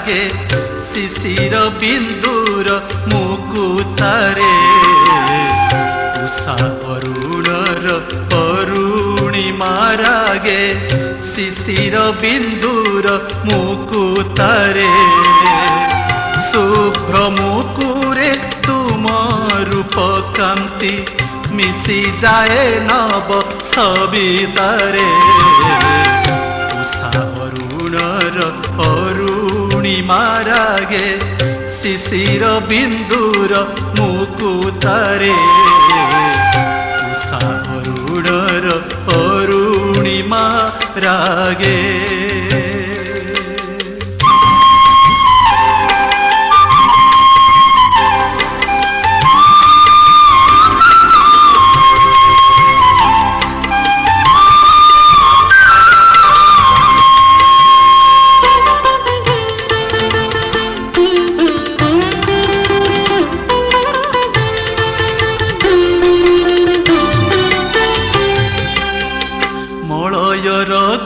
रागे शिशिर बिंदुर मुकुतारे उषा अरुणर अरुणिमा रागे शिशिर बिंदुर मुकुतारे शुभ्र मुकुरे तुम रूप कांति मिसी जाए नव सवितारे उषा अरुणर अरुणिमा रागे शिशिर बिंदुर मुकुतारे उषा अरुणर अरुणिमा रागे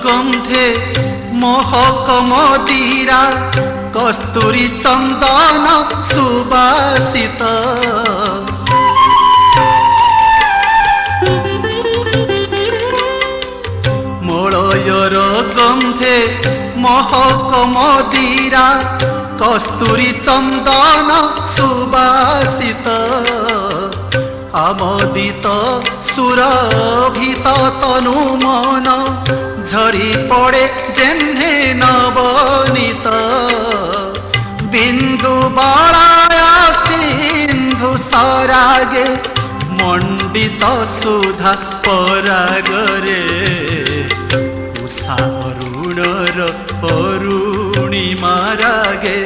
गंधे महक मदिरा कस्तूरी चंदन सुबासित मलयर गंधे महक मदिरा कस्तूरी चंदन सुबासित आमोदित सुरभित तनु मन झरी पड़े जेन्हे नवनीत बिंदु बालाया सिंधु सरागे मंडित सुधा परागरे उषा अरुणर अरुणिमा रागे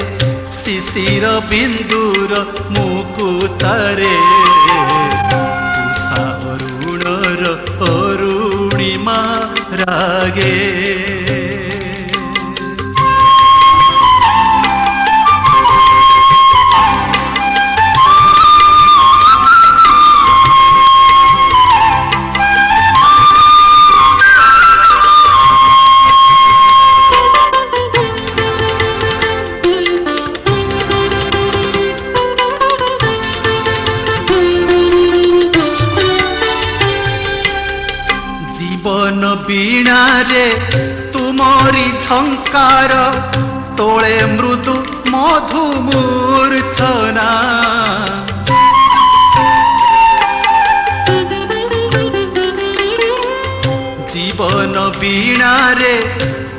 शिशिर बिंदुर मुकुतारे उषा अरुणर अरुणिमा रागे जीवन बीणा रे तुमरी झंकार तोले मृदु मधु मूर्छना जीवन बीणा रे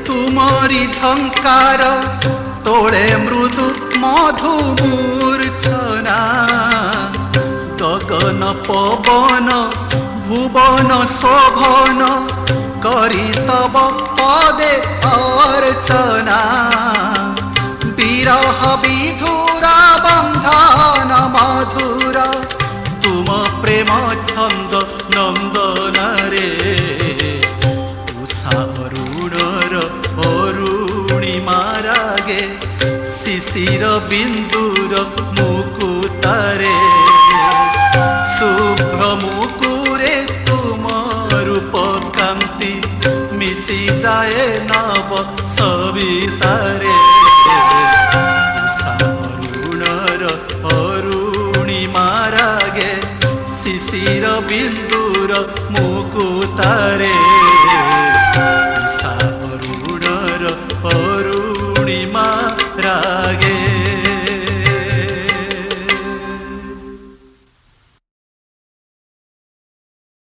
तुमरी झंकार तोले मृदु मधु मूर्छना गगन पवन भुवन शोभन करी तब पदे अर्चना विरह विधुरा बंधन मधुर तुम प्रेम छंद नंदन रे उषा अरुणर अरुणिमा रागे शिशिर बिंदुर मुकुतारे शुभ्र मुकुरे तुम रूप कांति मिसी जाए नव सवितारे उषा अरुणर अरुणिमा रागे शिशिर बिंदुर मुकुतारे